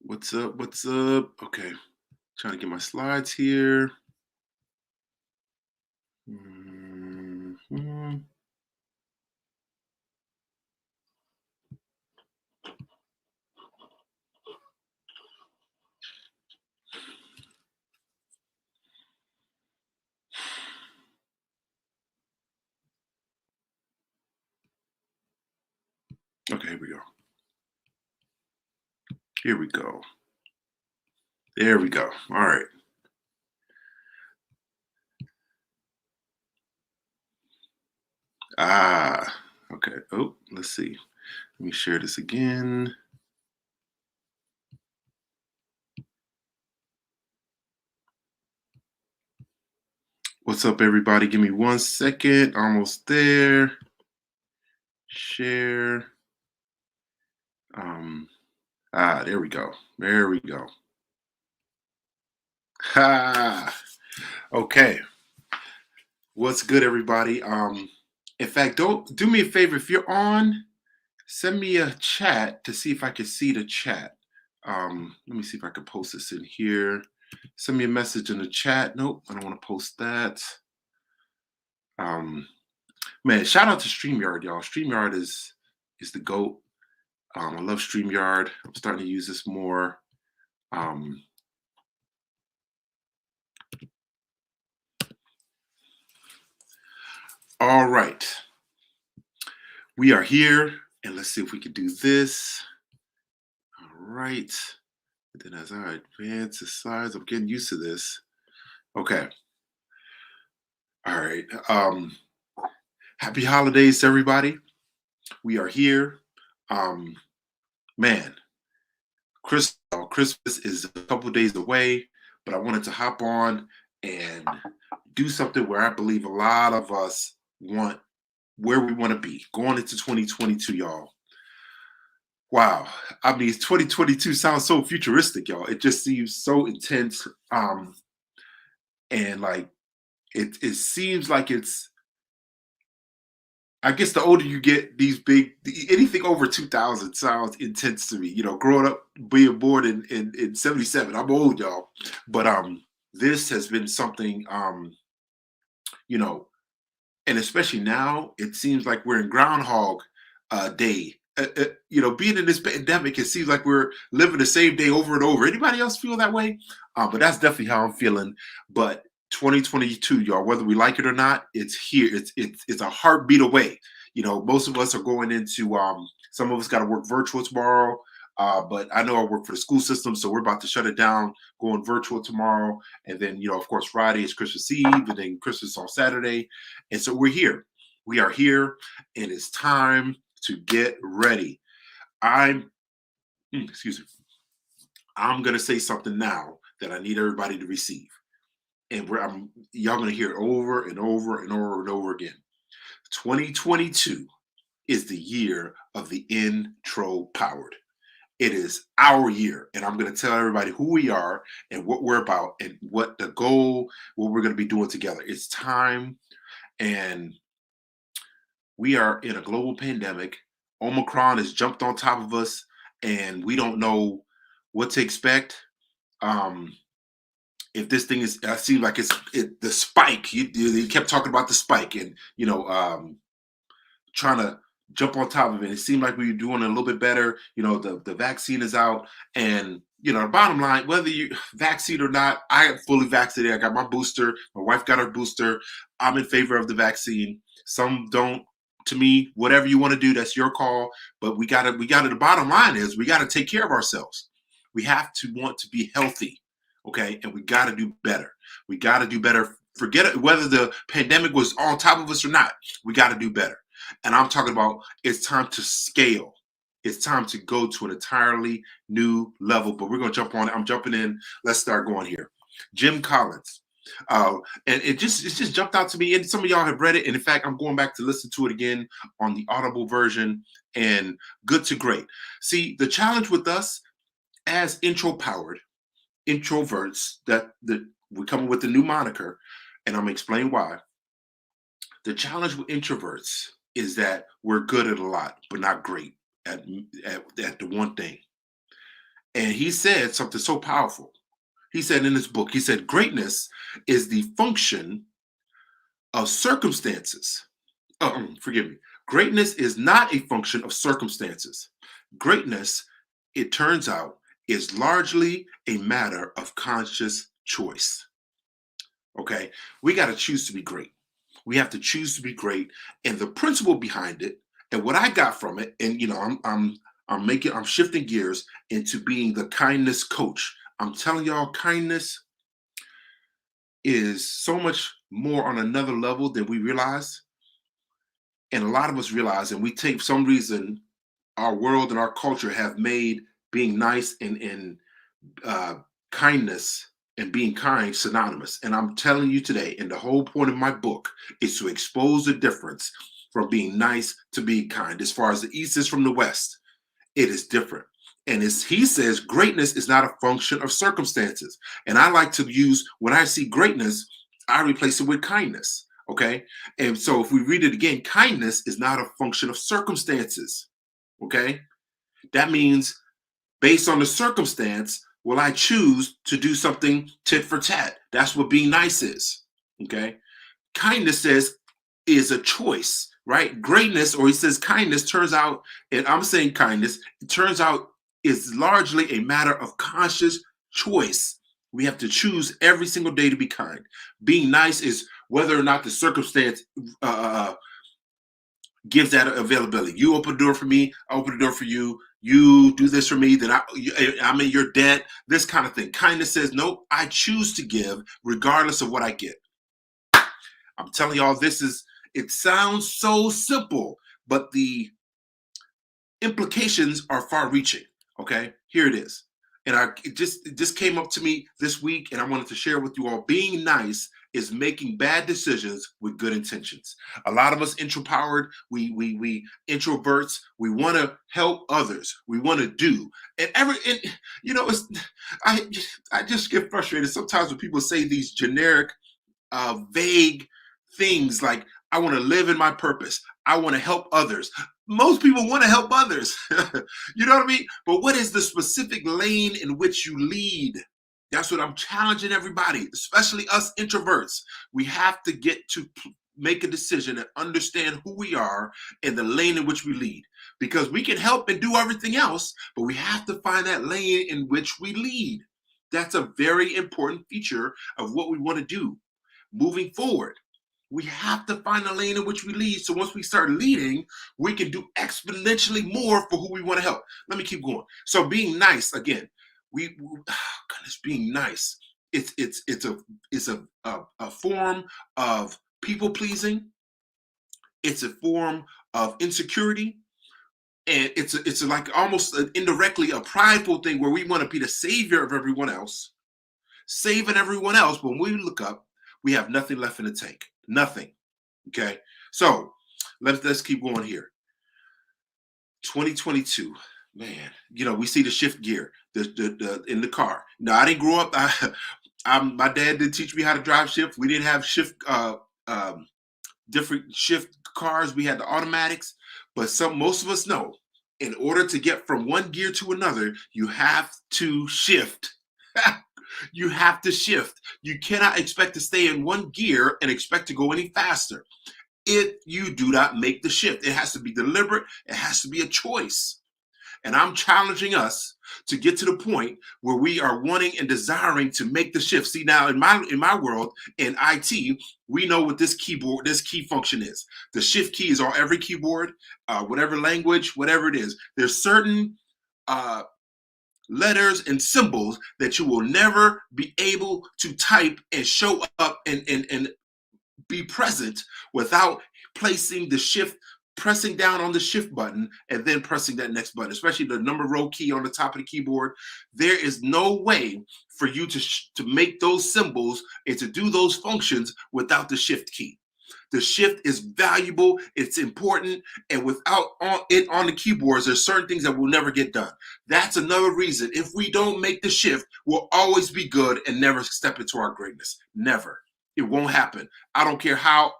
What's up? What's up? Okay, trying to get my slides here. Mhm. Okay, here we go. Here we go. There we go. All right. Ah, okay. Oh, let's see. Let me share this again. What's up, everybody? Give me 1 second. Almost there. Share. Um. There we go. There we go. Ha. Okay. What's good, everybody? In fact, don't do me a favor if you're on. Send me a chat to see if I can see the chat. Let me see if I can post this in here. Send me a message in the chat. Nope, I don't want to post that. Um, Man, shout out to StreamYard, y'all. StreamYard is the GOAT. I love StreamYard. I'm starting to use this more. Um, all right. We are here, and let's see if we can do this. All right. And then as I advance the slides, I'm getting used to this. Okay. All right. Happy holidays to everybody. We are here. Um, Man, Christmas is a couple days away, but I wanted to hop on and do something where I believe a lot of us want where we want to be going into 2022, y'all. Wow. I mean, 2022 sounds so futuristic, y'all. It just seems so intense. And like it seems like it's I guess the older you get, these big anything over 2000 sounds intense to me. Growing up, being born in 77, I'm old, y'all. But this has been something, you know, and especially now, it seems like we're in Groundhog Day. Being in this pandemic, it seems like we're living the same day over and over. Anybody else feel that way? But that's definitely how I'm feeling. But 2022, y'all, whether we like it or not, it's here. It's a heartbeat away. Most of us are going into. Some of us got to work virtual tomorrow. But I know I work for the school system, so we're about to shut it down, going virtual tomorrow, and then of course, Friday is Christmas Eve, and then Christmas on Saturday, and so we're here. We are here, and it's time to get ready. I'm, excuse me, I'm going to say something now that I need everybody to receive. And y'all going to hear it over and over and over and over again. 2022 is the year of the intro powered. It is our year, and I'm going to tell everybody who we are and what we're about and what the goal, what we're going to be doing together. It's time, and we are in a global pandemic. Omicron has jumped on top of us, and we don't know what to expect. Um, if this thing is, I seem like the spike. You kept talking about the spike, and trying to jump on top of it. It seemed like we were doing a little bit better. The vaccine is out, and the bottom line, whether you vaccine or not, I am fully vaccinated. I got my booster. My wife got her booster. I'm in favor of the vaccine. Some don't. To me, whatever you want to do, that's your call. But we gotta. The bottom line is we gotta take care of ourselves. We have to want to be healthy, okay? And we gotta do better. We gotta do better. Forget it, whether the pandemic was on top of us or not. We gotta do better. And I'm talking about it's time to scale. It's time to go to an entirely new level. But we're gonna jump on it. I'm jumping in. Let's start going here. Jim Collins. And it just jumped out to me. And some of y'all have read it. And in fact, I'm going back to listen to it again on the Audible version. And good to great. See, the challenge with us as intro powered introverts that we're coming with the new moniker, and I'm gonna explain why. The challenge with introverts is that we're good at a lot, but not great at the one thing. And he said something so powerful. He said in his book, he said, greatness is the function of circumstances. Forgive me. Greatness is not a function of circumstances. Greatness, it turns out, is largely a matter of conscious choice. Okay, we got to choose to be great. We have to choose to be great, and the principle behind it, and what I got from it, and I'm shifting gears into being the kindness coach. I'm telling y'all, kindness is so much more on another level than we realize, and a lot of us realize, and we take some reason our world and our culture have made being nice and uh, kindness and being kind synonymous. And I'm telling you today, and the whole point of my book is to expose the difference from being nice to being kind. As far as the East is from the West, it is different. And as he says, greatness is not a function of circumstances. And I like to use, when I see greatness, I replace it with kindness. Okay. And so if we read it again, kindness is not a function of circumstances. Okay. That means based on the circumstance, will I choose to do something tit for tat? That's what being nice is. Okay. Kindness says is a choice, right? Greatness, or he says kindness, turns out, and I'm saying kindness, it turns out is largely a matter of conscious choice. We have to choose every single day to be kind. Being nice is whether or not the circumstance gives that availability. You open the door for me, I open the door for you. You do this for me, then I'm in your debt, this kind of thing. Kindness says, no, I choose to give regardless of what I get. I'm telling y'all, it sounds so simple, but the implications are far reaching. Okay, here it is. And it just came up to me this week, and I wanted to share with you all. Being nice is making bad decisions with good intentions. A lot of us we introverts, we want to help others. We want to do. And you know, it's I I just get frustrated sometimes when people say these generic vague things like, I want to live in my purpose. I want to help others. Most people want to help others. You know what I mean? But what is the specific lane in which you lead? That's what I'm challenging everybody, especially us introverts. We have to get to make a decision and understand who we are and the lane in which we lead. Because we can help and do everything else, but we have to find that lane in which we lead. That's a very important feature of what we want to do moving forward. We have to find a lane in which we lead. So once we start leading, we can do exponentially more for who we want to help. Let me keep going. So being nice again, goodness, being nice. It's a form of people pleasing. It's a form of insecurity, and it's like almost indirectly a prideful thing where we want to be the savior of everyone else, saving everyone else. But when we look up, we have nothing left in the tank. Nothing. Okay. So let's keep going here. 2022, man. We see the shift gear, the in the car. Now I didn't grow up. My dad didn't teach me how to drive shift. We didn't have shift different shift cars. We had the automatics, but most of us know in order to get from one gear to another, you have to shift. You have to shift. You cannot expect to stay in one gear and expect to go any faster if you do not make the shift. It has to be deliberate. It has to be a choice. And I'm challenging us to get to the point where we are wanting and desiring to make the shift. See, now in my world, in IT, we know what this key function is. The shift key is on every keyboard, whatever language, whatever it is. There's certain letters and symbols that you will never be able to type and show up and be present without placing the shift, pressing down on the shift button and then pressing that next button, especially the number row key on the top of the keyboard. There is no way for you to make those symbols and to do those functions without the shift key. The shift is valuable, it's important, and without it on the keyboards, there's certain things that will never get done. That's another reason. If we don't make the shift, we'll always be good and never step into our greatness. Never. It won't happen. I don't care how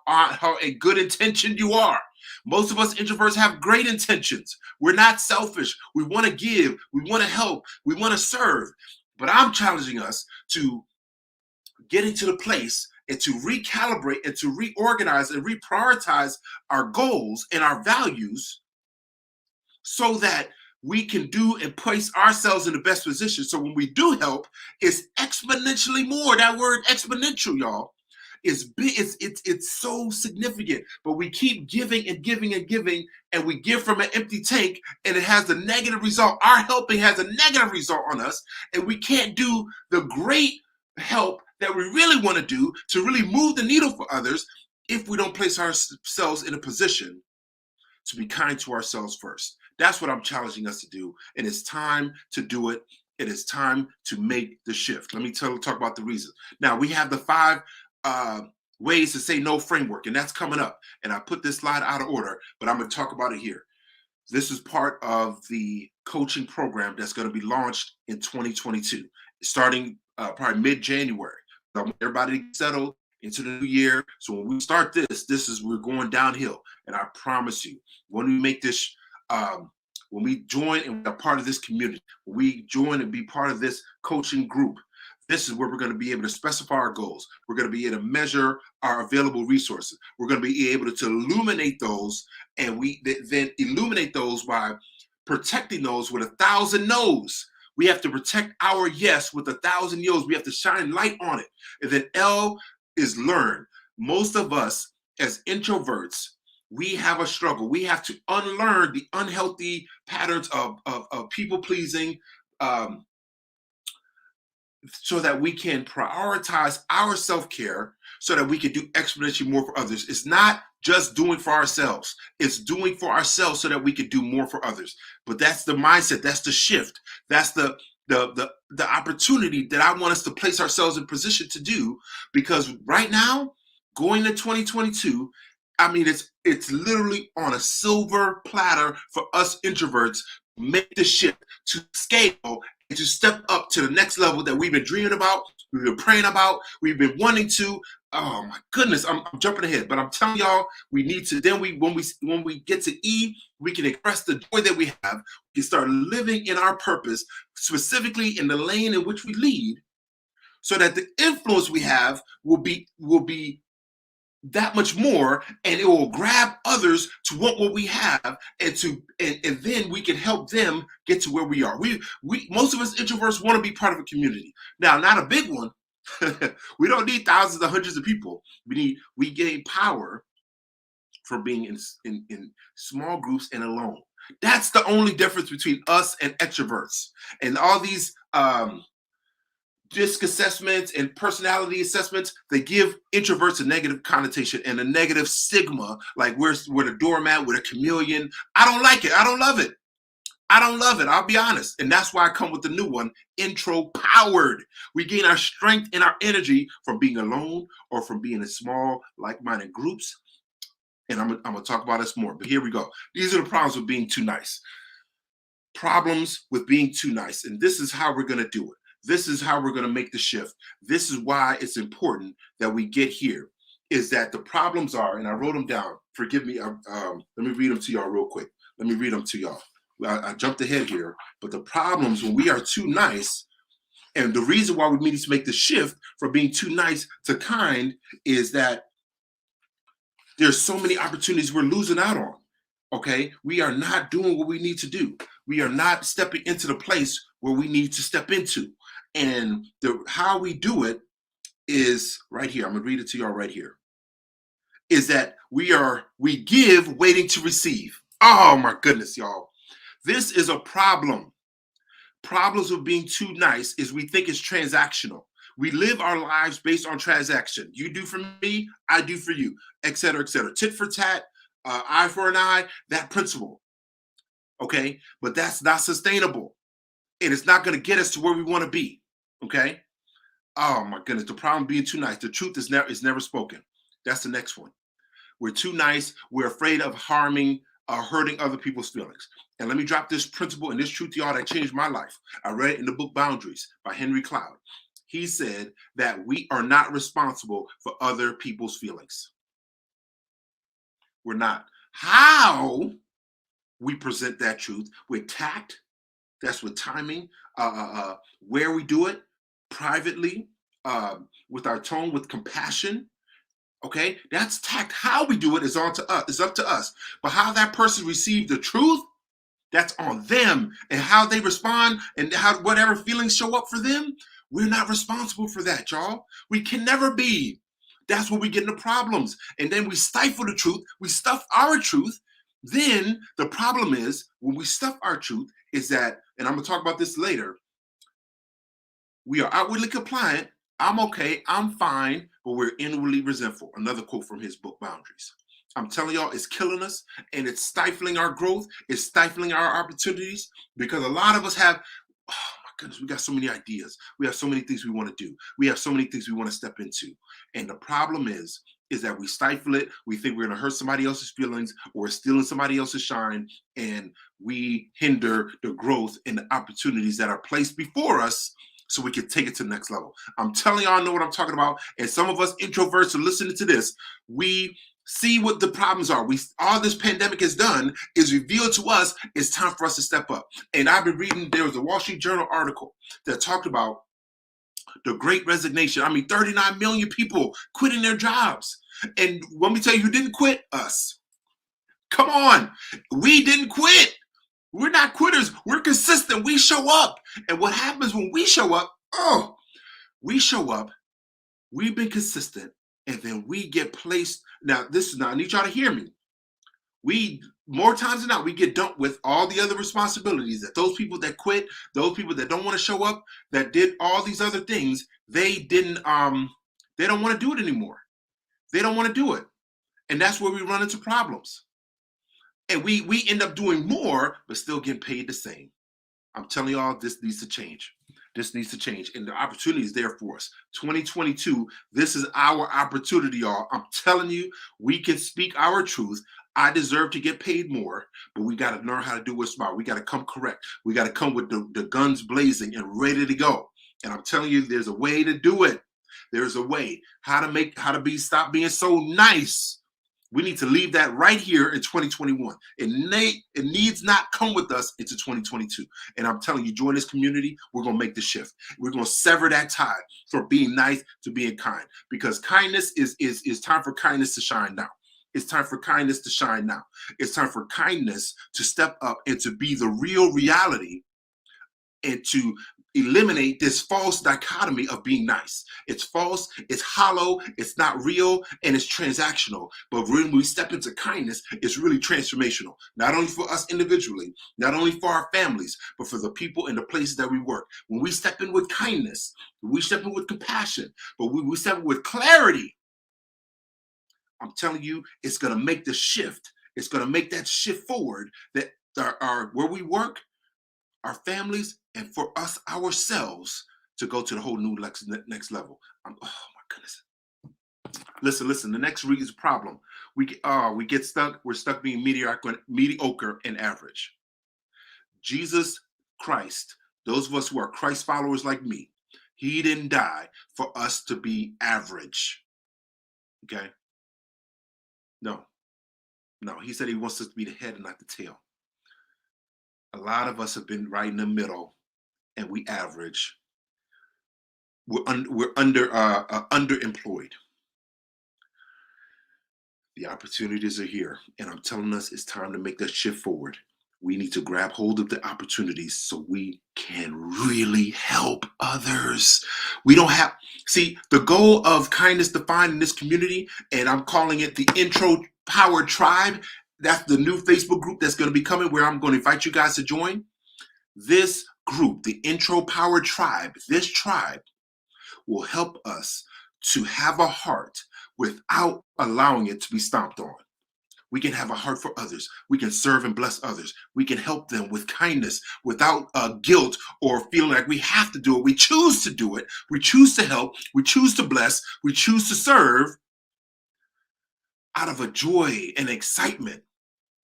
a good intention you are. Most of us introverts have great intentions. We're not selfish. We want to give, we want to help, we want to serve. But I'm challenging us to get into the place and to recalibrate and to reorganize and reprioritize our goals and our values so that we can do and place ourselves in the best position. So when we do help, it's exponentially more. That word exponential, y'all, is big. It's so significant. But we keep giving and giving and giving, and we give from an empty tank, and it has a negative result. Our helping has a negative result on us, and we can't do the great help that we really want to do to really move the needle for others if we don't place ourselves in a position to be kind to ourselves first. That's what I'm challenging us to do. And it's time to do it. It is time to make the shift. Let me talk about the reasons. Now, we have the 5 uh, ways to say no framework, and that's coming up. And I put this slide out of order, but I'm going to talk about it here. This is part of the coaching program that's going to be launched in 2022, starting probably mid-January. I want everybody to get settled into the new year. So when we start we're going downhill. And I promise you, when we make this, when we join and be a part of this community, when we join and be part of this coaching group, this is where we're going to be able to specify our goals. We're going to be able to measure our available resources. We're going to be able to illuminate those, and we then illuminate those by protecting those with 1,000 no's. We have to protect our yes with 1,000 no's. We have to shine light on it. And then L is learn. Most of us as introverts, we have a struggle. We have to unlearn the unhealthy patterns of people pleasing, so that we can prioritize our self-care so that we can do exponentially more for others. It's not just doing for ourselves. It's doing for ourselves so that we can do more for others. But that's the mindset. That's the shift. That's the opportunity that I want us to place ourselves in position to do, because right now, going to 2022, I mean, it's literally on a silver platter for us introverts. Make the shift to scale and to step up to the next level that we've been dreaming about, we've been praying about, we've been wanting to. Oh my goodness, I'm jumping ahead, but I'm telling y'all, we need to. Then when we get to E, we can express the joy that we have. We can start living in our purpose, specifically in the lane in which we lead, so that the influence we have will be that much more, and it will grab others to want what we have, and then we can help them get to where we are. We most of us introverts want to be part of a community. Now, not a big one. We don't need thousands or hundreds of people. We gain power from being in small groups and alone. That's the only difference between us and extroverts. And all these DISC assessments and personality assessments, they give introverts a negative connotation and a negative stigma, like we're the doormat, we're a chameleon. I don't like it. I don't love it. I don't love it. I'll be honest. And that's why I come with the new one, intro powered. We gain our strength and our energy from being alone or from being in small, like-minded groups. And I'm going to talk about this more, but here we go. These are the problems with being too nice. Problems with being too nice. And this is how we're going to do it. This is how we're going to make the shift. This is why it's important that we get here, is that the problems are, and I wrote them down. Forgive me. Let me read them to y'all real quick. Let me read them to y'all. I jumped ahead here, but the problems when we are too nice, and the reason why we need to make the shift from being too nice to kind, is that there's so many opportunities we're losing out on. Okay, we are not doing what we need to do. We are not stepping into the place where we need to step into. And how we do it is right here. I'm gonna read it to y'all right here. Is that we give waiting to receive. Oh my goodness, y'all. This is a problem. Problems with being too nice is we think it's transactional. We live our lives based on transaction. You do for me, I do for you, et cetera, et cetera. Tit for tat, eye for an eye, that principle. Okay, but that's not sustainable. And it's not going to get us to where we want to be. Okay. Oh my goodness. The problem being too nice. The truth is never spoken. That's the next one. We're too nice. We're afraid of harming or hurting other people's feelings. And let me drop this principle and this truth to y'all that changed my life. I read it in the book Boundaries by Henry Cloud. He said that we are not responsible for other people's feelings. We're not. How we present that truth with tact, that's with timing, where we do it, privately, with our tone, with compassion. Okay, that's tact. How we do it is on to us. Is up to us. But how that person received the truth, that's on them, and how they respond and how whatever feelings show up for them, we're not responsible for that, y'all. We can never be. That's where we get into problems. And then we stifle the truth, we stuff our truth. Then the problem is when we stuff our truth, is that, and I'm gonna talk about this later, we are outwardly compliant. I'm okay. I'm fine, but we're inwardly resentful. Another quote from his book, Boundaries. I'm telling y'all, it's killing us and it's stifling our growth. It's stifling our opportunities because a lot of us have, oh my goodness, we got so many ideas. We have so many things we want to do. We have so many things we want to step into. And the problem is that we stifle it. We think we're going to hurt somebody else's feelings or stealing somebody else's shine. And we hinder the growth and the opportunities that are placed before us so we can take it to the next level. I'm telling y'all, I know what I'm talking about. And some of us introverts are listening to this. We see what the problems are. We all this pandemic has done is revealed to us. It's time for us to step up. And I've been reading. There was a Wall Street Journal article that talked about the Great Resignation. I mean, 39 million people quitting their jobs. And when we tell you who didn't quit, us. Come on, we didn't quit. We're not quitters. We're consistent. We show up. And what happens when we show up? Oh, we show up. We've been consistent. And then we get placed. Now, this is now, I need y'all to hear me. We, more times than not, we get dumped with all the other responsibilities that those people that quit, those people that don't want to show up, that did all these other things, they don't want to do it anymore. They don't want to do it. And that's where we run into problems. And we end up doing more, but still getting paid the same. I'm telling y'all, this needs to change. This needs to change. And the opportunity is there for us. 2022, this is our opportunity, y'all. I'm telling you, we can speak our truth. I deserve to get paid more, but we got to learn how to do it smart. We got to come correct. We got to come with the guns blazing and ready to go. And I'm telling you, there's a way to do it. There's a way stop being so nice. We need to leave that right here in 2021. It needs not come with us into 2022. And I'm telling you, join this community. We're going to make the shift. We're going to sever that tie from being nice to being kind, because kindness is time for kindness to shine now. It's time for kindness to shine now. It's time for kindness to step up and to be the real reality and to eliminate this false dichotomy of being nice. It's false, it's hollow, it's not real, and it's transactional. But when we step into kindness, it's really transformational. Not only for us individually, not only for our families, but for the people and the places that we work. When we step in with kindness, we step in with compassion, but we step in with clarity, I'm telling you, it's going to make the shift. It's going to make that shift forward that our where we work, our families, and for us ourselves to go to the whole new next level. Oh my goodness. Listen. The next reason problem. We get stuck. We're stuck being mediocre and average. Jesus Christ, those of us who are Christ followers like me, he didn't die for us to be average. Okay? No. He said he wants us to be the head and not the tail. A lot of us have been right in the middle, and we average. We're underemployed. The opportunities are here, and I'm telling us it's time to make that shift forward. We need to grab hold of the opportunities so we can really help others. We don't have, see, the goal of kindness defined in this community, and I'm calling it the Intro Power Tribe. That's the new Facebook group that's going to be coming, where I'm going to invite you guys to join. This group, the Intro Power Tribe, this tribe will help us to have a heart without allowing it to be stomped on. We can have a heart for others. We can serve and bless others. We can help them with kindness without guilt or feeling like we have to do it. We choose to do it. We choose to help. We choose to bless. We choose to serve out of a joy and excitement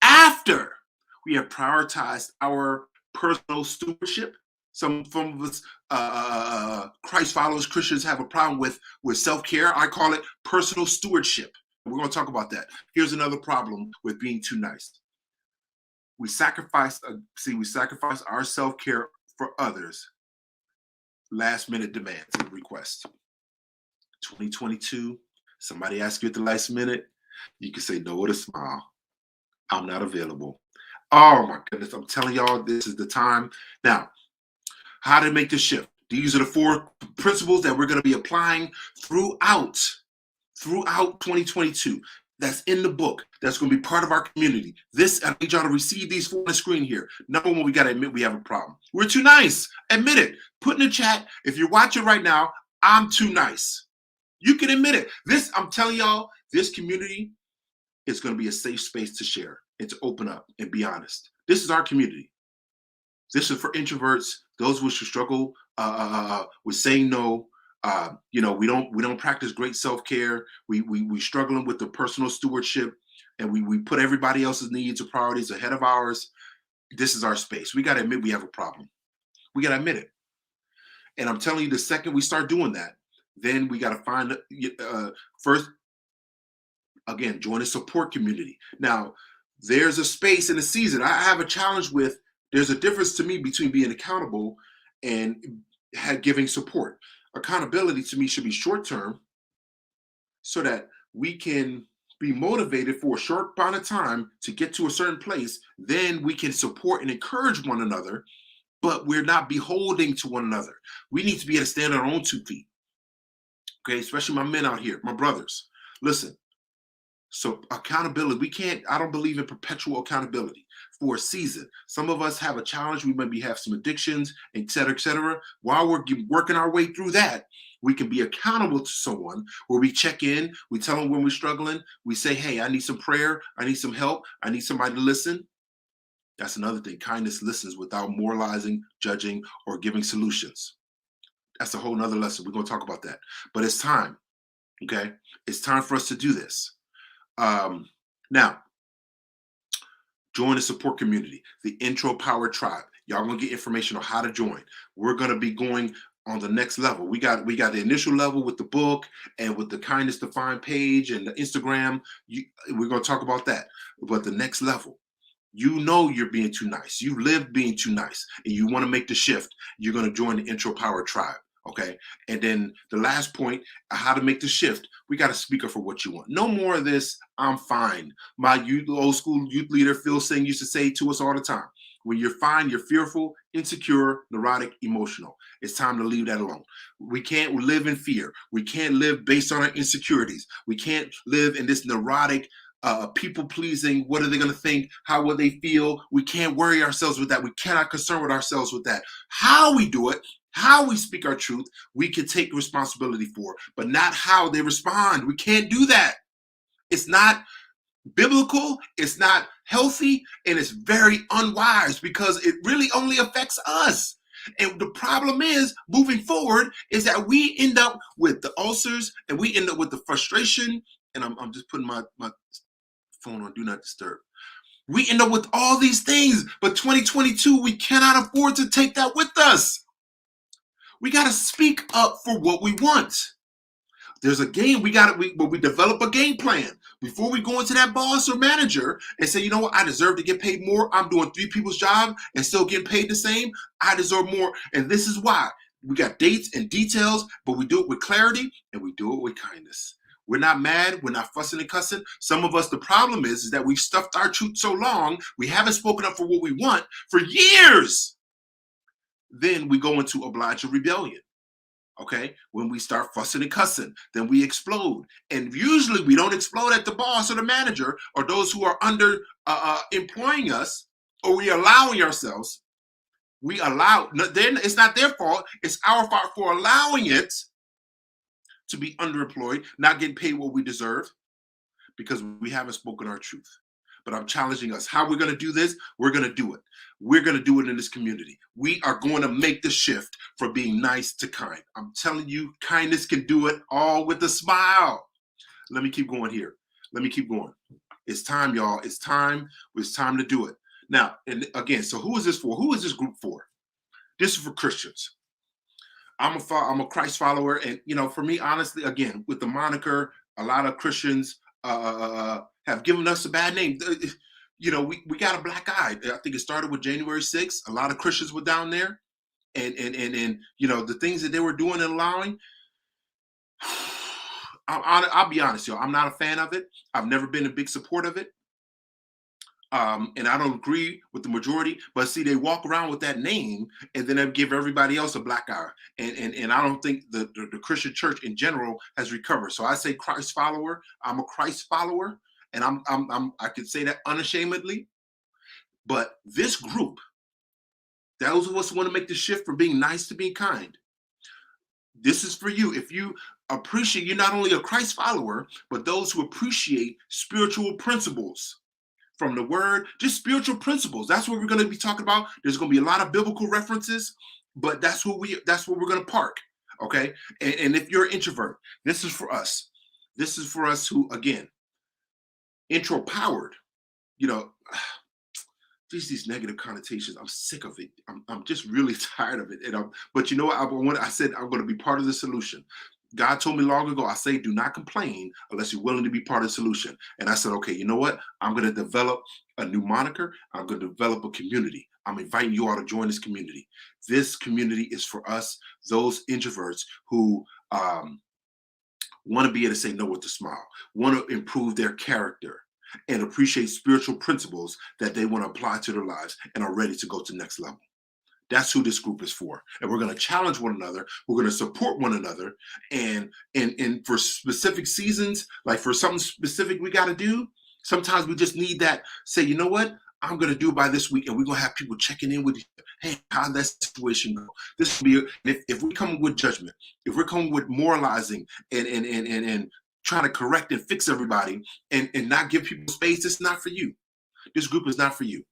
after we have prioritized our personal stewardship. Some of us, Christ followers, Christians, have a problem with self-care. I call it personal stewardship. We're going to talk about that. Here's another problem with being too nice. We sacrifice our self-care for others. Last minute demands and requests. 2022, somebody asks you at the last minute, you can say no with a smile. I'm not available. Oh my goodness, I'm telling y'all, this is the time. Now, how to make the shift. These are the four principles that we're going to be applying throughout 2022. That's in the book. That's going to be part of our community. I need y'all to receive these four on the screen here. Number one, we got to admit we have a problem. We're too nice. Admit it. Put in the chat. If you're watching right now, I'm too nice. You can admit it. I'm telling y'all, this community is going to be a safe space to share and to open up and be honest. This is our community. This is for introverts, those who struggle with saying no. We don't practice great self-care. We struggling with the personal stewardship, and we put everybody else's needs or priorities ahead of ours. This is our space. We got to admit we have a problem. We got to admit it. And I'm telling you, the second we start doing that, then we got to find first, again, join a support community. Now, there's a space in the season. I have a challenge with. There's a difference to me between being accountable and giving support. Accountability to me should be short term so that we can be motivated for a short amount of time to get to a certain place. Then we can support and encourage one another, but we're not beholding to one another. We need to be able to stand on our own 2 feet. Okay, especially my men out here, my brothers. Listen, so accountability, I don't believe in perpetual accountability for a season. Some of us have a challenge. We maybe have some addictions, et cetera, et cetera. While we're working our way through that, we can be accountable to someone where we check in, we tell them when we're struggling, we say, hey, I need some prayer, I need some help, I need somebody to listen. That's another thing. Kindness listens without moralizing, judging, or giving solutions. That's a whole nother lesson. We're going to talk about that. But it's time, okay? It's time for us to do this. Now, join the support community, the Intro Power Tribe. Y'all gonna get information on how to join. We're gonna be going on the next level. We got the initial level with the book and with the Kindness Defined page and the Instagram. We're gonna talk about that. But the next level, you're being too nice. You live being too nice, and you want to make the shift. You're gonna join the Intro Power Tribe. Okay. And then the last point, how to make the shift. We got to speak up for what you want. No more of this. I'm fine. My old school youth leader, Phil Singh, used to say to us all the time, when you're fine, you're fearful, insecure, neurotic, emotional. It's time to leave that alone. We can't live in fear. We can't live based on our insecurities. We can't live in this neurotic, people pleasing. What are they going to think? How will they feel? We can't worry ourselves with that. We cannot concern with ourselves with that. How we do it, how we speak our truth, we can take responsibility for, but not how they respond. We can't do that. It's not biblical, it's not healthy, and it's very unwise because it really only affects us. And the problem is, moving forward, is that we end up with the ulcers and we end up with the frustration. And I'm just putting my phone on Do Not Disturb. We end up with all these things, but 2022, we cannot afford to take that with us. We got to speak up for what we want. There's a game we develop a game plan before we go into that boss or manager and say, you know what, I deserve to get paid more. I'm doing 3 people's job and still getting paid the same. I deserve more. And this is why we got dates and details, but we do it with clarity and we do it with kindness. We're not mad. We're not fussing and cussing. Some of us, the problem is that we've stuffed our truth so long, we haven't spoken up for what we want for years. Then we go into obligatory rebellion. Okay, when we start fussing and cussing, then we explode. And usually we don't explode at the boss or the manager or those who are under employing us, or we allowing ourselves. Then it's not their fault. It's our fault for allowing it to be underemployed, not getting paid what we deserve because we haven't spoken our truth. But I'm challenging us. How we're going to do this? We're going to do it. We're going to do it in this community. We are going to make the shift from being nice to kind. I'm telling you, kindness can do it all with a smile. Let me keep going here. Let me keep going. It's time, y'all. It's time. It's time to do it. Now, and again, so who is this for? Who is this group for? This is for Christians. I'm a Christ follower. And, for me, honestly, again, with the moniker, a lot of Christians have given us a bad name. You know, we got a black eye. I think it started with January 6th. A lot of Christians were down there, and you know the things that they were doing and allowing. I'll be honest, yo. I'm not a fan of it. I've never been a big support of it. And I don't agree with the majority, but see, they walk around with that name and then they give everybody else a black eye. And I don't think the Christian church in general has recovered. So I say Christ follower. I'm a Christ follower, and I can say that unashamedly. But this group, those of us who want to make the shift from being nice to being kind, this is for you. If you appreciate, you're not only a Christ follower, but those who appreciate spiritual principles from the word, just spiritual principles. That's what we're going to be talking about. There's going to be a lot of biblical references, but that's what we're going to park. Okay. And if you're an introvert, this is for us. This is for us who, again, intro powered, you know, just these negative connotations. I'm sick of it. I'm just really tired of it. But you know what? I said I'm going to be part of the solution. God told me long ago, I say, do not complain unless you're willing to be part of the solution. And I said, okay, you know what? I'm going to develop a new moniker. I'm going to develop a community. I'm inviting you all to join this community. This community is for us, those introverts who want to be able to say no with a smile, want to improve their character, and appreciate spiritual principles that they want to apply to their lives and are ready to go to the next level. That's who this group is for. And we're going to challenge one another. We're going to support one another. And for specific seasons, like for something specific we got to do, sometimes we just need that, say, you know what? I'm going to do by this week. And we're going to have people checking in with you. Hey, how'd that situation go? This will be, if we come with judgment, if we're coming with moralizing and trying to correct and fix everybody and not give people space, it's not for you. This group is not for you.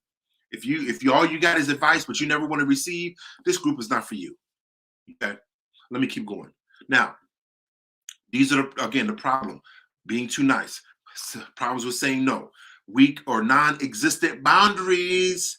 If you all you got is advice, but you never want to receive, this group is not for you. Okay, let me keep going. Now, these are again the problem: being too nice, problems with saying no, weak or non-existent boundaries.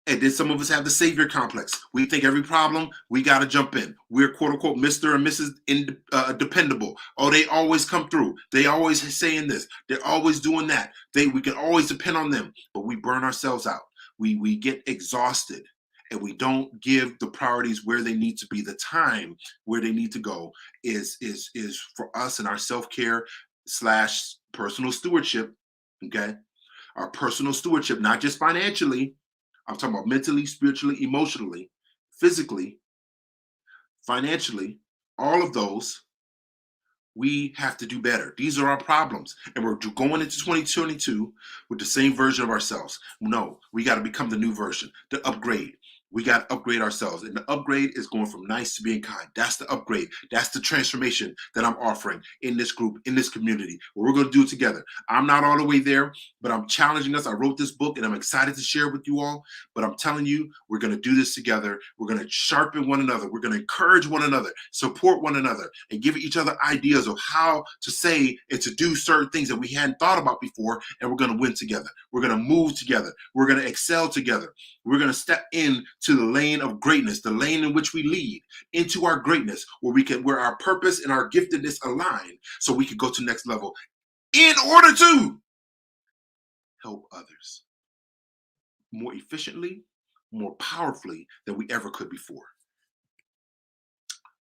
And then some of us have the savior complex. We think every problem, we got to jump in. We're quote unquote Mr. and Mrs. Dependable. Oh, they always come through. They always saying this. They're always doing that. We can always depend on them, but we burn ourselves out. We get exhausted and we don't give the priorities where they need to be. The time where they need to go is for us and our self-care / personal stewardship. Okay. Our personal stewardship, not just financially. I'm talking about mentally, spiritually, emotionally, physically, financially, all of those, we have to do better. These are our problems. And we're going into 2022 with the same version of ourselves. No, we got to become the new version, the upgrade. We got to upgrade ourselves. And the upgrade is going from nice to being kind. That's the upgrade. That's the transformation that I'm offering in this group, in this community. We're going to do it together. I'm not all the way there, but I'm challenging us. I wrote this book and I'm excited to share it with you all. But I'm telling you, we're going to do this together. We're going to sharpen one another. We're going to encourage one another, support one another, and give each other ideas of how to say and to do certain things that we hadn't thought about before. And we're going to win together. We're going to move together. We're going to excel together. We're going to step into the lane of greatness, the lane in which we lead, into our greatness, where our purpose and our giftedness align, so we can go to the next level in order to help others more efficiently, more powerfully than we ever could before.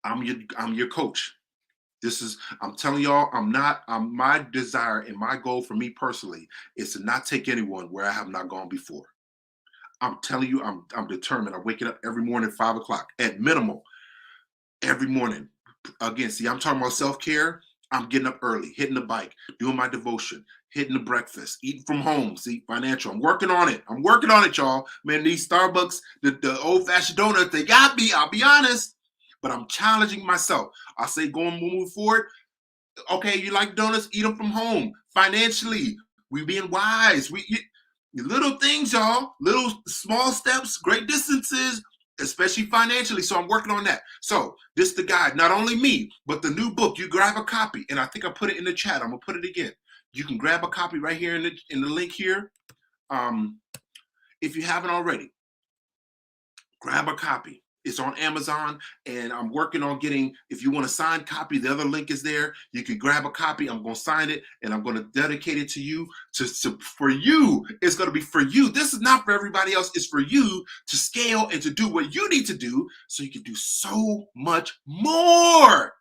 I'm your coach. I'm telling y'all, my desire and my goal for me personally is to not take anyone where I have not gone before. I'm telling you, I'm determined. I'm waking up every morning at 5 o'clock at minimum every morning. Again, see, I'm talking about self-care. I'm getting up early, hitting the bike, doing my devotion, hitting the breakfast, eating from home, see, financial. I'm working on it. Y'all. Man, these Starbucks, the old-fashioned donuts, they got me. I'll be honest. But I'm challenging myself. I say moving forward, okay, you like donuts, eat them from home. Financially, we being wise. Little things, y'all, little small steps, great distances, especially financially. So I'm working on that. So this is the guide, not only me, but the new book. You grab a copy, and I think I put it in the chat. I'm gonna put it again. You can grab a copy right here in the link here. If you haven't already, grab a copy. It's on Amazon, and I'm working on getting, if you want a signed copy, the other link is there. You can grab a copy. I'm going to sign it, and I'm going to dedicate it to you. For you, it's going to be for you. This is not for everybody else. It's for you to scale and to do what you need to do so you can do so much more.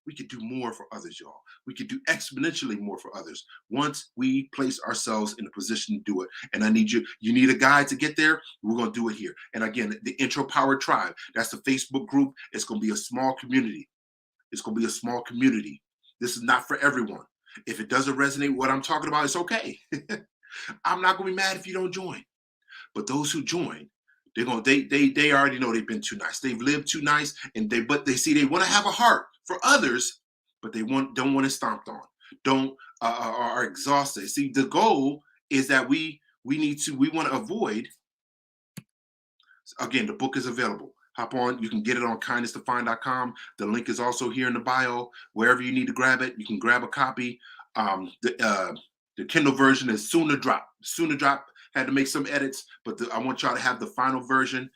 We could do more for others, y'all. We could do exponentially more for others once we place ourselves in a position to do it. And I need you. You need a guide to get there. We're going to do it here. And again, the Intro Powered Tribe, that's the Facebook group. It's going to be a small community. It's going to be a small community. This is not for everyone. If it doesn't resonate with what I'm talking about, it's okay. I'm not going to be mad if you don't join. But those who join, they already know they've been too nice. They've lived too nice, and they see they want to have a heart for others, but they don't want it stomped on. Don't are exhausted. See, the goal is that we want to avoid. Again, the book is available. Hop on. You can get it on kindnesstofine.com. The link is also here in the bio. Wherever you need to grab it, you can grab a copy. The Kindle version is soon to drop. Soon to drop. Had to make some edits, but I want y'all to have the final version.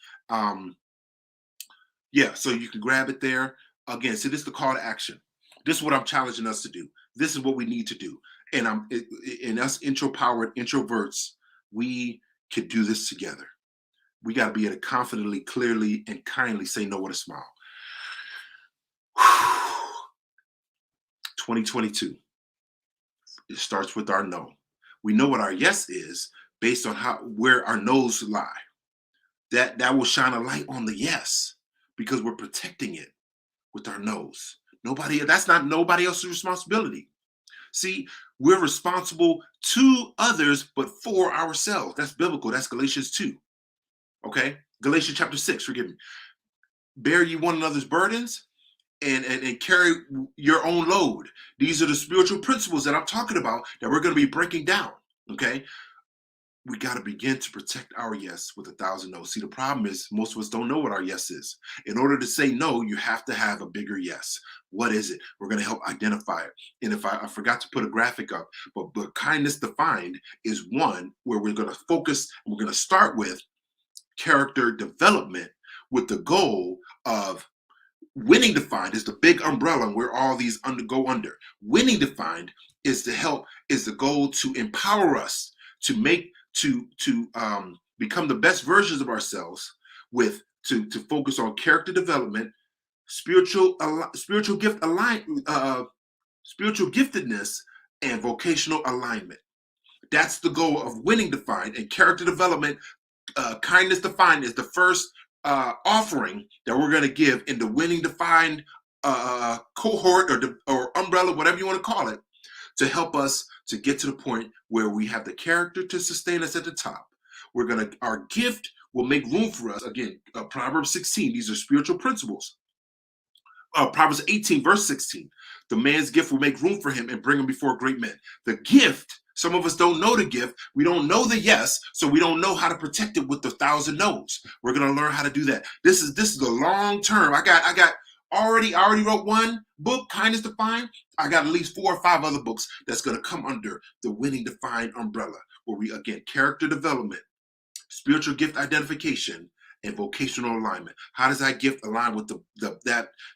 Yeah, so you can grab it there. Again, so this is the call to action. This is what I'm challenging us to do. This is what we need to do. And in us intro-powered introverts, we could do this together. We got to be able to confidently, clearly, and kindly say no with a smile. 2022. It starts with our no. We know what our yes is based on where our no's lie. That will shine a light on the yes because we're protecting it with our no's. That's not nobody else's responsibility. See, we're responsible to others, but for ourselves. That's biblical. That's Galatians 2. Okay? Galatians chapter 6, forgive me. Bear ye one another's burdens and carry your own load. These are the spiritual principles that I'm talking about that we're going to be breaking down. Okay? We got to begin to protect our yes with 1,000 no's. See, the problem is most of us don't know what our yes is. In order to say no, you have to have a bigger yes. What is it? We're going to help identify it. And if I forgot to put a graphic up, but kindness defined is one where we're going to focus, and we're going to start with character development with the goal of winning defined is the big umbrella where all these go under. Winning defined is the goal to empower us to become the best versions of ourselves to focus on character development, spiritual giftedness, and vocational alignment. That's the goal of winning defined, and character development. Kindness defined is the first offering that we're going to give in the winning defined cohort or umbrella, whatever you want to call it, to help us to get to the point where we have the character to sustain us at the top. Our gift will make room for us. Again, Proverbs 16, these are spiritual principles. Proverbs 18, verse 16, the man's gift will make room for him and bring him before great men. The gift, some of us don't know the gift. We don't know the yes, so we don't know how to protect it with the 1,000 no's. We're going to learn how to do that. This is the long term. I already wrote one book, Kindness Defined. I got at least 4 or 5 other books that's going to come under the Winning Defined umbrella, where we, again, character development, spiritual gift identification, and vocational alignment. How does that gift align with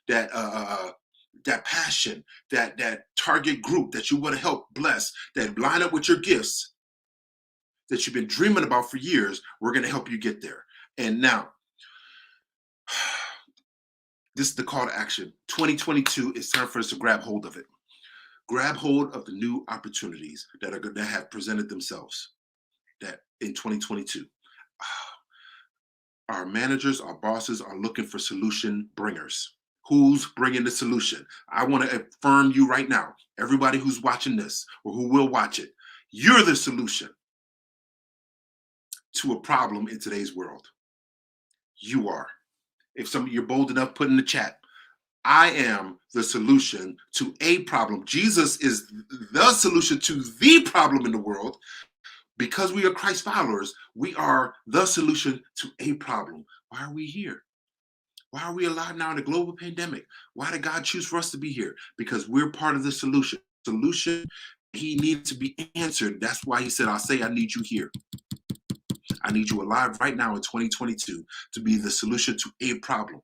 that passion, that target group that you want to help bless, that line up with your gifts that you've been dreaming about for years? We're going to help you get there. And now, this is the call to action. 2022, it's time for us to grab hold of it. Grab hold of the new opportunities that have presented themselves that in 2022. Our managers, our bosses are looking for solution bringers. Who's bringing the solution? I want to affirm you right now, everybody who's watching this or who will watch it, you're the solution to a problem in today's world. You are. If some of you're bold enough, put in the chat, I am the solution to a problem. Jesus is the solution to the problem in the world. Because we are Christ followers, we are the solution to a problem. Why are we here? Why are we alive now in a global pandemic? Why did God choose for us to be here? Because we're part of the solution. Solution, he needs to be answered. That's why he said, I need you here. I need you alive right now in 2022 to be the solution to a problem.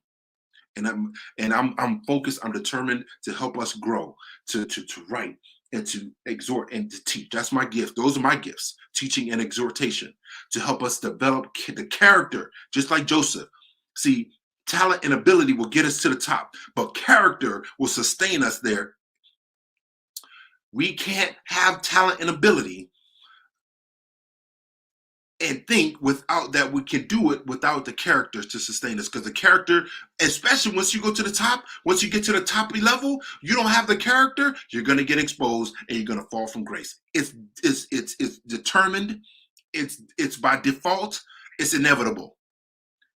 And I'm focused, I'm determined to help us grow, to write and to exhort and to teach. That's my gift. Those are my gifts, teaching and exhortation, to help us develop the character, just like Joseph. See, talent and ability will get us to the top, but character will sustain us there. We can't have talent and ability and think without that we can do it without the character to sustain us, because the character, especially once you go to the top, once you get to the top level, you don't have the character, you're going to get exposed and you're going to fall from grace. It's determined. It's by default. It's inevitable.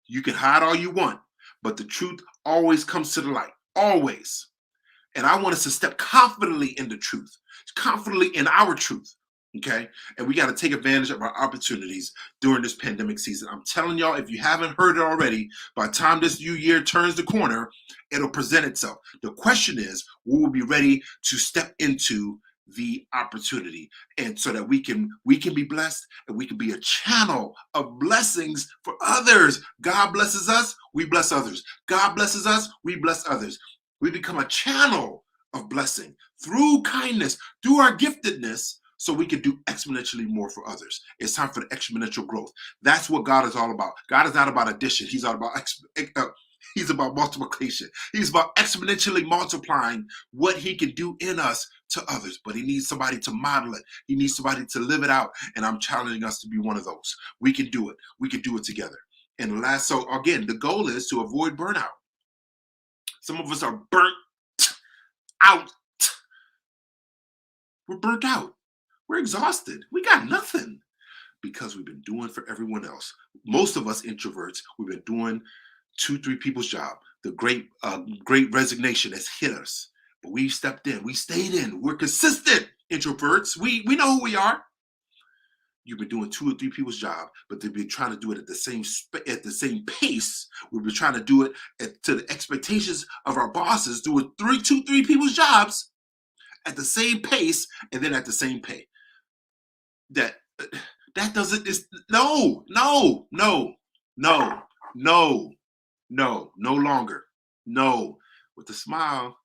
You can hide all you want, but the truth always comes to the light, always. And I want us to step confidently in the truth, confidently in our truth. Okay. And we got to take advantage of our opportunities during this pandemic season. I'm telling y'all, if you haven't heard it already, by the time this new year turns the corner, it'll present itself. The question is, will we be ready to step into the opportunity, and so that we can be blessed and we can be a channel of blessings for others. God blesses us, we bless others. God blesses us, we bless others. We become a channel of blessing through kindness, through our giftedness, so we can do exponentially more for others. It's time for the exponential growth. That's what God is all about. God is not about addition. He's all about he's about multiplication. He's about exponentially multiplying what he can do in us to others. But he needs somebody to model it. He needs somebody to live it out. And I'm challenging us to be one of those. We can do it. We can do it together. And last, so again, the goal is to avoid burnout. Some of us are burnt out. We're burnt out. We're exhausted. We got nothing because we've been doing for everyone else. Most of us introverts, we've been doing 2-3 people's job. The great resignation has hit us, but we stepped in. We stayed in. We're consistent introverts. We know who we are. You've been doing 2 or 3 people's job, but they've been trying to do it at the same pace. We've been trying to do it to the expectations of our bosses, doing 2-3 people's jobs at the same pace and then at the same pay. That doesn't, is no longer. No. With a smile,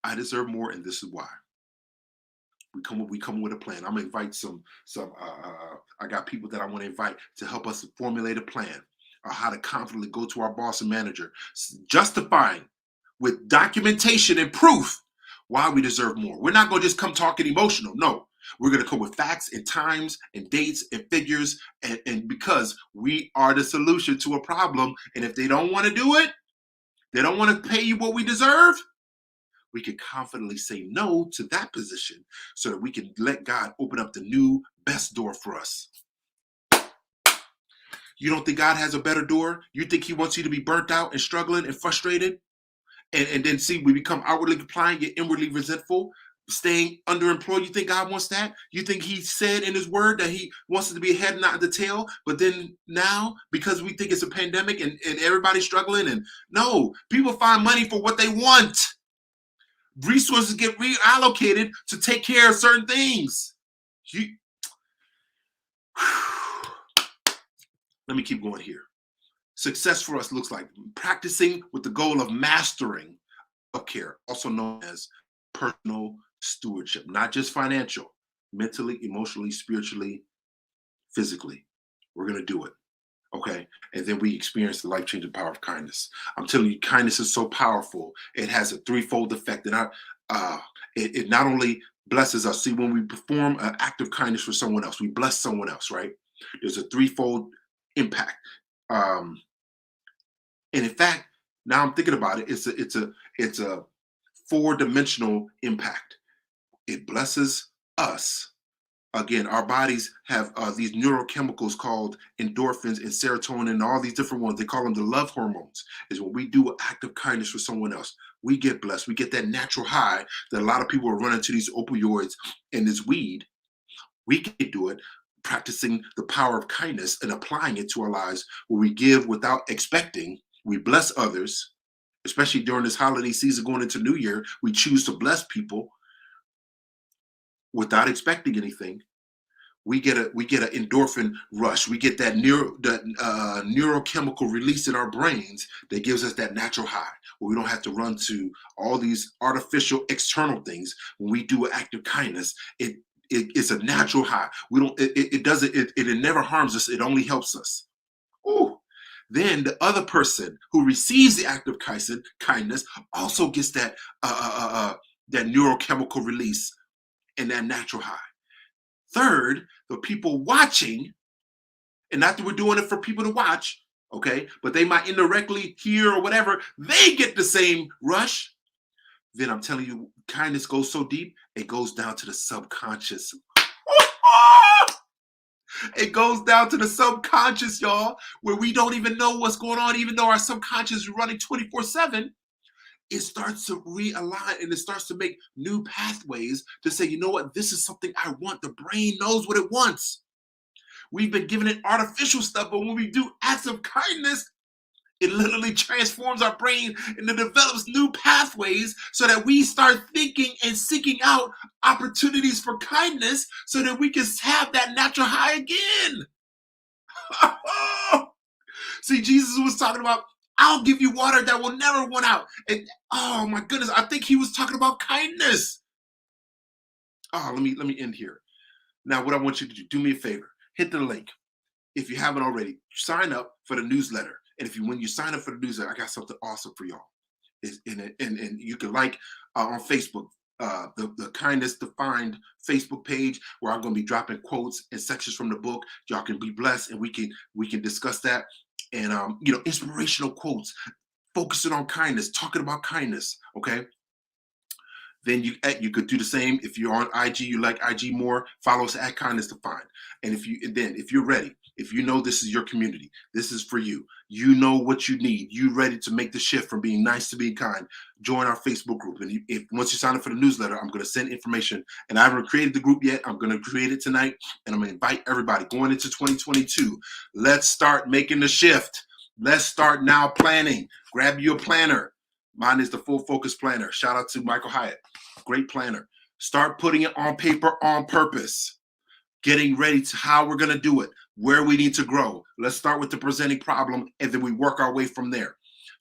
I deserve more, and this is why. We come with a plan. I'm gonna invite some I got people that I want to invite to help us formulate a plan on how to confidently go to our boss and manager, justifying with documentation and proof why we deserve more. We're not gonna just come talking emotional. No, we're gonna come with facts and times and dates and figures, and because we are the solution to a problem. And if they don't want to do it, they don't want to pay you what we deserve, we can confidently say no to that position so that we can let God open up the new best door for us. You don't think God has a better door? You think he wants you to be burnt out and struggling and frustrated? And then see, we become outwardly compliant, yet inwardly resentful, staying underemployed. You think God wants that? You think he said in his word that he wants us to be a head, not the tail? But then now, because we think it's a pandemic and everybody's struggling, and no, people find money for what they want. Resources get reallocated to take care of certain things. Let me keep going here. Success for us looks like practicing with the goal of mastering self-care, also known as personal stewardship, not just financial, mentally, emotionally, spiritually, physically. We're going to do it. Okay. And then we experience the life-changing power of kindness. I'm telling you, kindness is so powerful. It has a threefold effect. And it not only blesses us. See, when we perform an act of kindness for someone else, we bless someone else, right? There's a threefold impact. And in fact, now I'm thinking about it, it's a 4-dimensional impact. It blesses us. Again, our bodies have these neurochemicals called endorphins and serotonin and all these different ones. They call them the love hormones. Is when we do an act of kindness for someone else, we get blessed. We get that natural high that a lot of people are running to these opioids and this weed. We can do it practicing the power of kindness and applying it to our lives, where we give without expecting. We bless others, especially during this holiday season going into New Year. We choose to bless people without expecting anything. we get an endorphin rush. We get that neurochemical release in our brains that gives us that natural high, where we don't have to run to all these artificial external things. When we do an act of kindness, it's a natural high. We don't it doesn't it never harms us. It only helps us. Ooh. Then the other person who receives the act of kindness also gets that neurochemical release and that natural high. Third, the people watching, and not that we're doing it for people to watch, okay, but they might indirectly hear or whatever, they get the same rush. Then I'm telling you, kindness goes so deep, it goes down to the subconscious. It goes down to the subconscious, y'all, where we don't even know what's going on, even though our subconscious is running 24/7. It starts to realign and it starts to make new pathways to say, you know what, this is something I want. The brain knows what it wants. We've been giving it artificial stuff, but when we do acts of kindness, it literally transforms our brain and it develops new pathways so that we start thinking and seeking out opportunities for kindness so that we can have that natural high again. See, Jesus was talking about, I'll give you water that will never run out. And oh my goodness, I think he was talking about kindness. Oh, let me end here. Now, what I want you to do me a favor, hit the link. If you haven't already, sign up for the newsletter. And when you sign up for the newsletter, I got something awesome for y'all. And you can like on Facebook, the Kindness Defined Facebook page, where I'm going to be dropping quotes and sections from the book. Y'all can be blessed, and we can discuss that. And inspirational quotes, focusing on kindness, talking about kindness. Okay. Then you could do the same. If you're on IG, you like IG more, follow us at Kindness Defined. And if you're ready, if you know this is your community, this is for you. You know what you need. You ready to make the shift from being nice to being kind. Join our Facebook group. And if once you sign up for the newsletter, I'm going to send information. And I haven't created the group yet. I'm going to create it tonight. And I'm going to invite everybody going into 2022. Let's start making the shift. Let's start now planning. Grab your planner. Mine is the Full Focus Planner. Shout out to Michael Hyatt. Great planner. Start putting it on paper on purpose. Getting ready to how we're going to do it, where we need to grow. Let's start with the presenting problem, and then we work our way from there.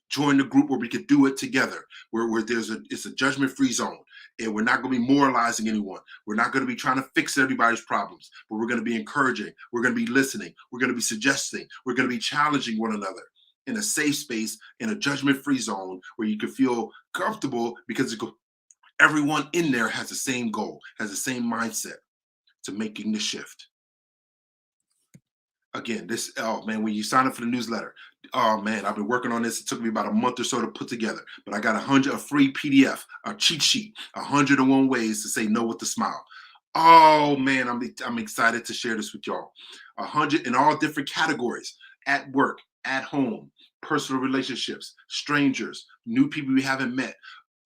Join the group where we can do it together, where it's a judgment-free zone, and we're not going to be moralizing anyone. We're not going to be trying to fix everybody's problems, but we're going to be encouraging. We're going to be listening. We're going to be suggesting. We're going to be challenging one another in a safe space, in a judgment-free zone where you can feel comfortable because everyone in there has the same goal, has the same mindset to making the shift. Again, when you sign up for the newsletter, oh man, I've been working on this. It took me about a month or so to put together, but I got a free PDF, a cheat sheet, 101 ways to say no with a smile. Oh man, I'm excited to share this with y'all. 100 in all different categories: at work, at home, personal relationships, strangers, new people we haven't met.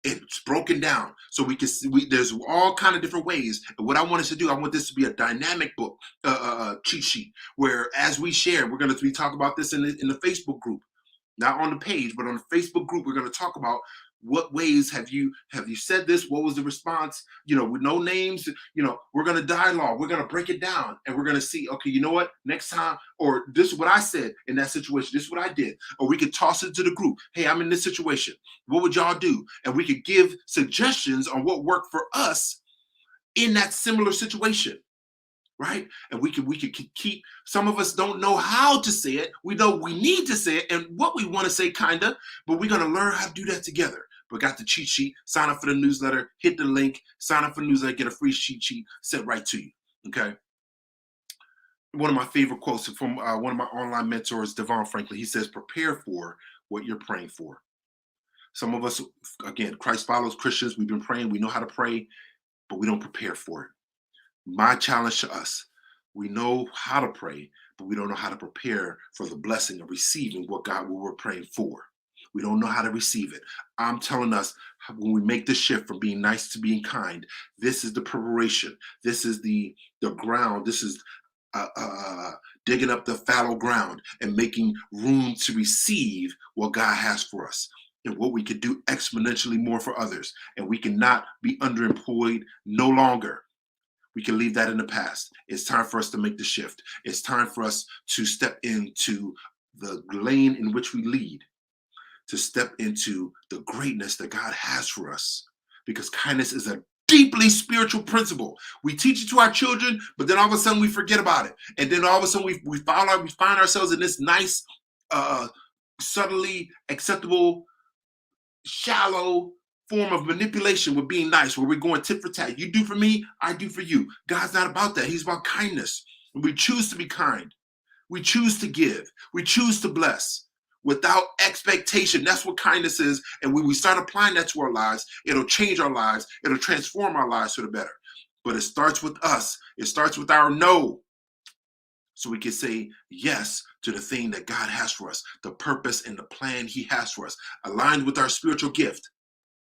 It's broken down so we can see, there's all kind of different ways. And what I want us to do, I want this to be a dynamic book, cheat sheet, where as we share, we're going to be talking about this in the Facebook group, not on the page, but on the Facebook group. We're going to talk about what ways have you said this? What was the response? With no names. We're going to dialogue. We're going to break it down, and we're going to see. Okay, you know what? Next time, or this is what I said in that situation. This is what I did. Or we could toss it to the group. Hey, I'm in this situation. What would y'all do? And we could give suggestions on what worked for us in that similar situation. Right? And we could keep, some of us don't know how to say it. We know we need to say it and what we want to say, kinda, but we're going to learn how to do that together. But got the cheat sheet, sign up for the newsletter, hit the link, sign up for the newsletter, get a free cheat sheet sent right to you. Okay. One of my favorite quotes from one of my online mentors, Devon Franklin. He says, prepare for what you're praying for. Some of us, again, Christ follows Christians. We've been praying. We know how to pray, but we don't prepare for it. My challenge to us, we know how to pray, but we don't know how to prepare for the blessing of receiving what we're praying for. We don't know how to receive it. I'm telling us, when we make the shift from being nice to being kind, this is the preparation. This is the ground. This is digging up the fallow ground and making room to receive what God has for us and what we could do exponentially more for others. And we cannot be underemployed no longer. We can leave that in the past. It's time for us to make the shift. It's time for us to step into the lane in which we lead, to step into the greatness that God has for us. Because kindness is a deeply spiritual principle. We teach it to our children, but then all of a sudden we forget about it. And then all of a sudden we find ourselves in this nice, uh, subtly acceptable, shallow form of manipulation with being nice, where we're going tit for tat. You do for me, I do for you. God's not about that. He's about kindness. We choose to be kind. We choose to give. We choose to bless without expectation. That's what kindness is. And when we start applying that to our lives, it'll change our lives. It'll transform our lives for the better. But it starts with us. It starts with our no. So we can say yes to the thing that God has for us, the purpose and the plan He has for us, aligned with our spiritual gift.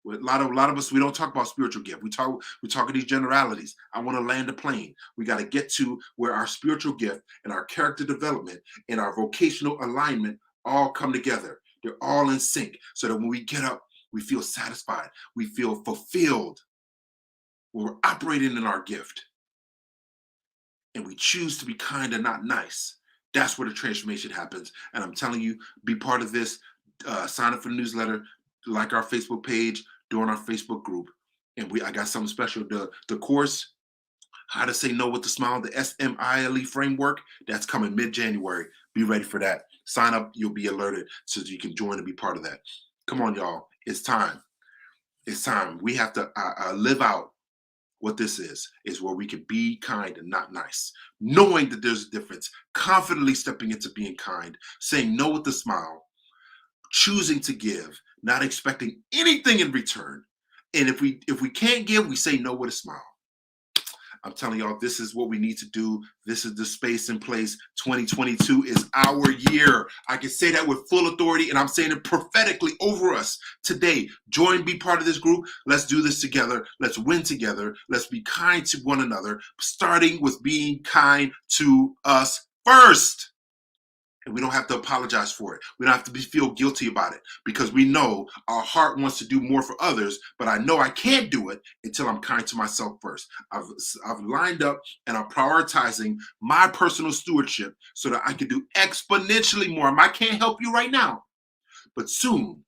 With a lot of us, we don't talk about spiritual gift. We talk in these generalities. I want to land a plane. We got to get to where our spiritual gift and our character development and our vocational alignment all come together. They're all in sync, so that when we get up, we feel satisfied. We feel fulfilled when we're operating in our gift. And we choose to be kind and not nice. That's where the transformation happens. And I'm telling you, be part of this. Sign up for the newsletter, like our Facebook page, join our Facebook group. And I got something special. The course, How to Say No with a Smile, the SMILE framework, that's coming mid-January. Be ready for that. Sign up, you'll be alerted so that you can join and be part of that. Come on, y'all. It's time. It's time. We have to live out what this is where we can be kind and not nice, knowing that there's a difference, confidently stepping into being kind, saying no with a smile, choosing to give, not expecting anything in return. And if we can't give, we say no with a smile. I'm telling y'all, this is what we need to do. This is the space in place. 2022 is our year. I can say that with full authority, and I'm saying it prophetically over us today. Join, be part of this group. Let's do this together. Let's win together. Let's be kind to one another, starting with being kind to us first. And we don't have to apologize for it. We don't have to feel guilty about it, because we know our heart wants to do more for others, but I know I can't do it until I'm kind to myself first. I've lined up and I'm prioritizing my personal stewardship so that I can do exponentially more. I can't help you right now, but soon,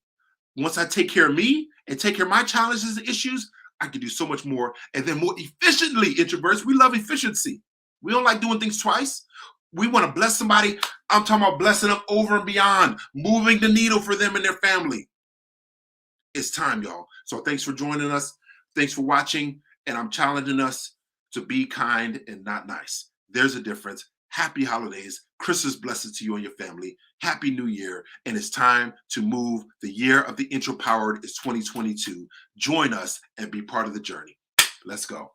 once I take care of me and take care of my challenges and issues, I can do so much more, and then more efficiently. Introverts, we love efficiency. We don't like doing things twice. We want to bless somebody. I'm talking about blessing them over and beyond, moving the needle for them and their family. It's time, y'all. So thanks for joining us. Thanks for watching. And I'm challenging us to be kind and not nice. There's a difference. Happy holidays. Christmas blessings to you and your family. Happy New Year. And it's time to move. The year of the intro powered is 2022. Join us and be part of the journey. Let's go.